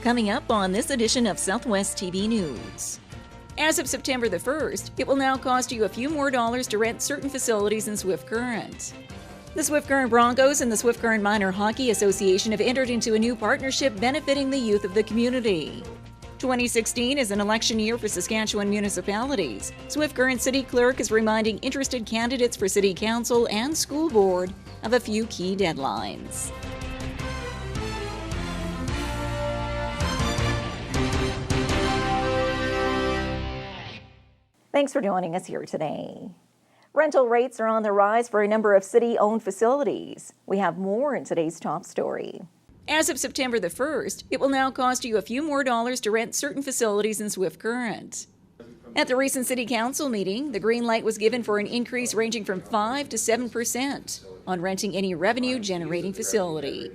coming up on this edition of Southwest TV News. As of September the 1st, it will now cost you a few more dollars to rent certain facilities in Swift Current. The Swift Current Broncos and the Swift Current Minor Hockey Association have entered into a new partnership benefiting the youth of the community. 2016 is an election year for Saskatchewan municipalities. Swift Current City Clerk is reminding interested candidates for City Council and School Board of a few key deadlines. Thanks for joining us here today. Rental rates are on the rise for a number of city-owned facilities. We have more in today's top story. As of September the 1st, it will now cost you a few more dollars to rent certain facilities in Swift Current. At the recent City Council meeting, the green light was given for an increase ranging from 5 to 7% on renting any revenue-generating facility.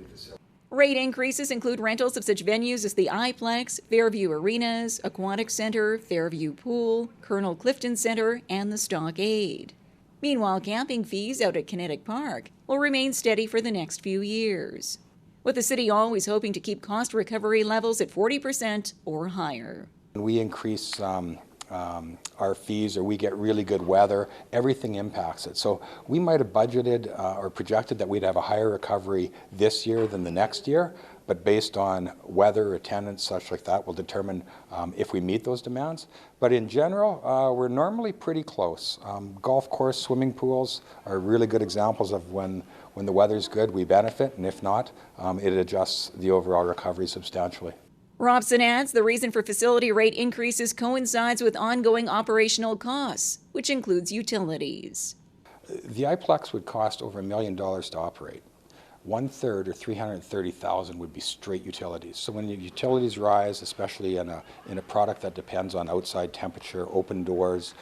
Rate increases include rentals of such venues as the iPlex, Fairview Arenas, Aquatic Center, Fairview Pool, Colonel Clifton Center, and the Stockade. Meanwhile, camping fees out at Kinetic Park will remain steady for the next few years, with the city always hoping to keep cost recovery levels at 40% or higher. We increase our fees, or we get really good weather, everything impacts it. So we might have budgeted or projected that we'd have a higher recovery this year than the next year, but based on weather, attendance, such like that, will determine if we meet those demands. But in general, we're normally pretty close. Golf course, swimming pools are really good examples of when the weather's good, we benefit, and if not, it adjusts the overall recovery substantially. Robson adds the reason for facility rate increases coincides with ongoing operational costs, which includes utilities. The iPlex would cost over $1 million to operate. 1/3 or $330,000 would be straight utilities. So when the utilities rise, especially in a product that depends on outside temperature, open doors,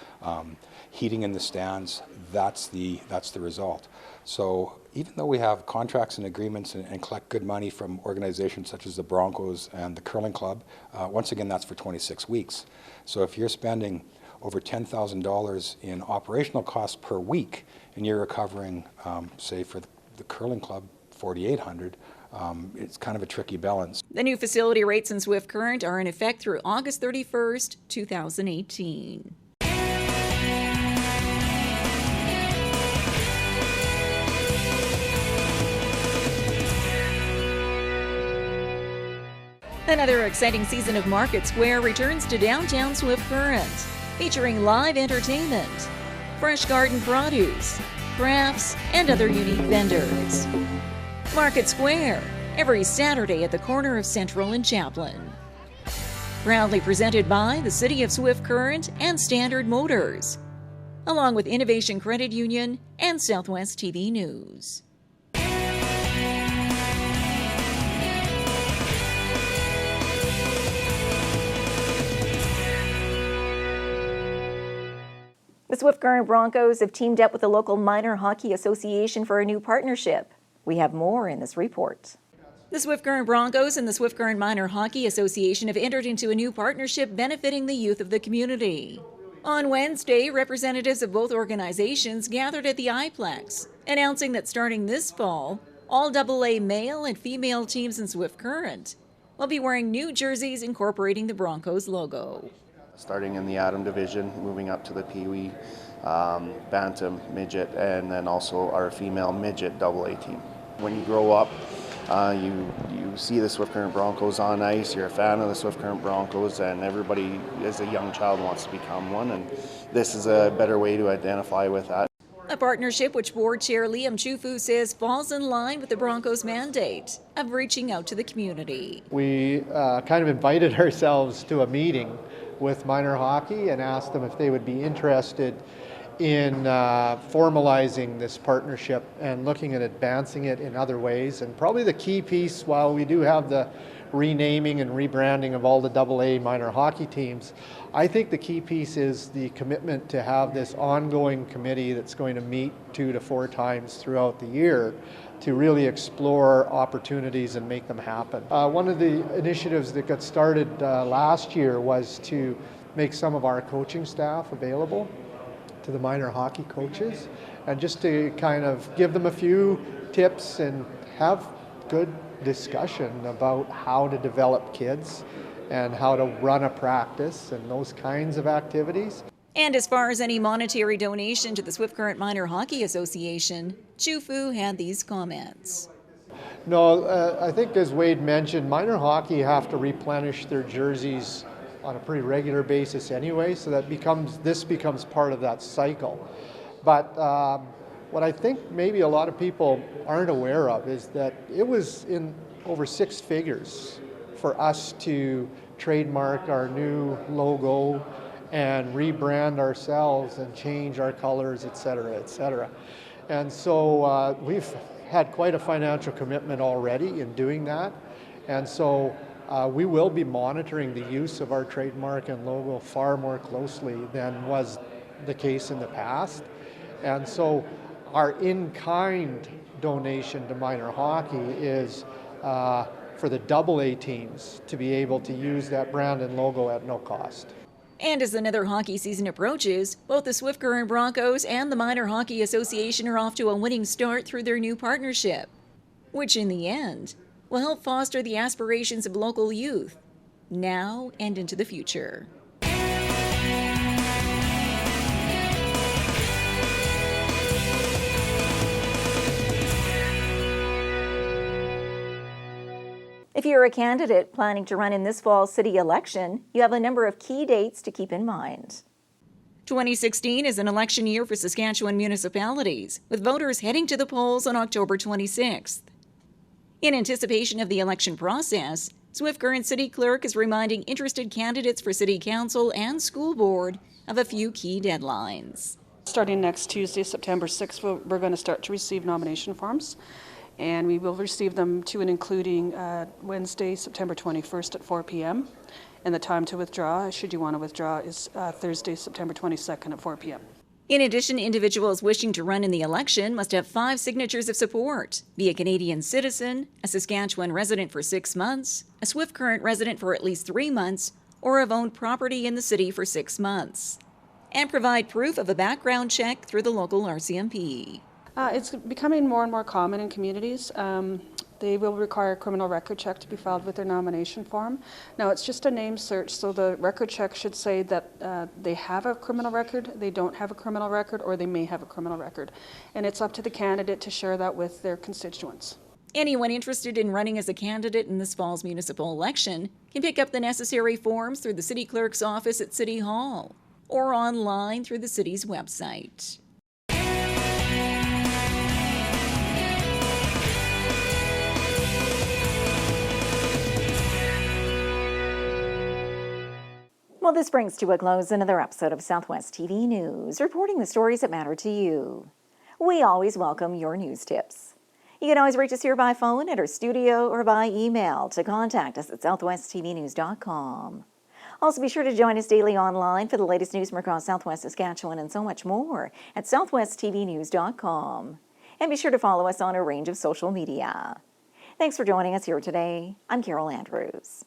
heating in the stands, that's the result. So even though we have contracts and agreements and collect good money from organizations such as the Broncos and the Curling Club, once again, that's for 26 weeks. So if you're spending over $10,000 in operational costs per week and you're recovering, say for the Curling Club, $4,800, it's kind of a tricky balance. The new facility rates in Swift Current are in effect through August 31st, 2018. Another exciting season of Market Square returns to downtown Swift Current, featuring live entertainment, fresh garden produce, crafts, and other unique vendors. Market Square, every Saturday at the corner of Central and Chaplin. Proudly presented by the City of Swift Current and Standard Motors, along with Innovation Credit Union and Southwest TV News. The Swift Current Broncos have teamed up with the local Minor Hockey Association for a new partnership. We have more in this report. The Swift Current Broncos and the Swift Current Minor Hockey Association have entered into a new partnership benefiting the youth of the community. On Wednesday, representatives of both organizations gathered at the iPlex, announcing that starting this fall, all AA male and female teams in Swift Current will be wearing new jerseys incorporating the Broncos logo. Starting in the Atom division, moving up to the Pee-wee, Bantam, Midget, and then also our female Midget AA team. When you grow up, you see the Swift Current Broncos on ice, you're a fan of the Swift Current Broncos, and everybody as a young child wants to become one, and this is a better way to identify with that. A partnership which Board Chair Liam Chufu says falls in line with the Broncos' mandate of reaching out to the community. We kind of invited ourselves to a meeting with minor hockey and asked them if they would be interested in formalizing this partnership and looking at advancing it in other ways. And probably the key piece, while we do have the renaming and rebranding of all the AA minor hockey teams, I think the key piece is the commitment to have this ongoing committee that's going to meet 2 to 4 times throughout the year to really explore opportunities and make them happen. One of the initiatives that got started last year was to make some of our coaching staff available to the minor hockey coaches, and just to kind of give them a few tips and have good discussion about how to develop kids and how to run a practice and those kinds of activities. And as far as any monetary donation to the Swift Current Minor Hockey Association, Chu Fu had these comments. No, I think as Wade mentioned, minor hockey have to replenish their jerseys on a pretty regular basis anyway, so this becomes part of that cycle. But what I think maybe a lot of people aren't aware of is that it was in over 6 figures for us to trademark our new logo and rebrand ourselves and change our colors, et cetera, et cetera. And so we've had quite a financial commitment already in doing that. And so we will be monitoring the use of our trademark and logo far more closely than was the case in the past. And so our in-kind donation to minor hockey is for the AA teams to be able to use that brand and logo at no cost. And as another hockey season approaches, both the Swift Current Broncos and the Minor Hockey Association are off to a winning start through their new partnership, which in the end will help foster the aspirations of local youth now and into the future. If you're a candidate planning to run in this fall's city election, you have a number of key dates to keep in mind. 2016 is an election year for Saskatchewan municipalities, with voters heading to the polls on October 26th. In anticipation of the election process, Swift Current City Clerk is reminding interested candidates for City Council and School Board of a few key deadlines. Starting next Tuesday, September 6th, we're going to start to receive nomination forms. And we will receive them to and including Wednesday, September 21st at 4 p.m. And the time to withdraw, should you want to withdraw, is Thursday, September 22nd at 4 p.m. In addition, individuals wishing to run in the election must have 5 signatures of support, be a Canadian citizen, a Saskatchewan resident for 6 months, a Swift Current resident for at least 3 months, or have owned property in the city for 6 months. And provide proof of a background check through the local RCMP. It's becoming more and more common in communities. They will require a criminal record check to be filed with their nomination form. Now, it's just a name search, so the record check should say that they have a criminal record, they don't have a criminal record, or they may have a criminal record. And it's up to the candidate to share that with their constituents. Anyone interested in running as a candidate in this fall's municipal election can pick up the necessary forms through the City Clerk's office at City Hall or online through the city's website. Well, this brings to a close another episode of Southwest TV News, reporting the stories that matter to you. We always welcome your news tips. You can always reach us here by phone at our studio or by email to contact us at southwesttvnews.com. Also, be sure to join us daily online for the latest news from across Southwest Saskatchewan and so much more at southwesttvnews.com. And be sure to follow us on a range of social media. Thanks for joining us here today. I'm Carol Andrews.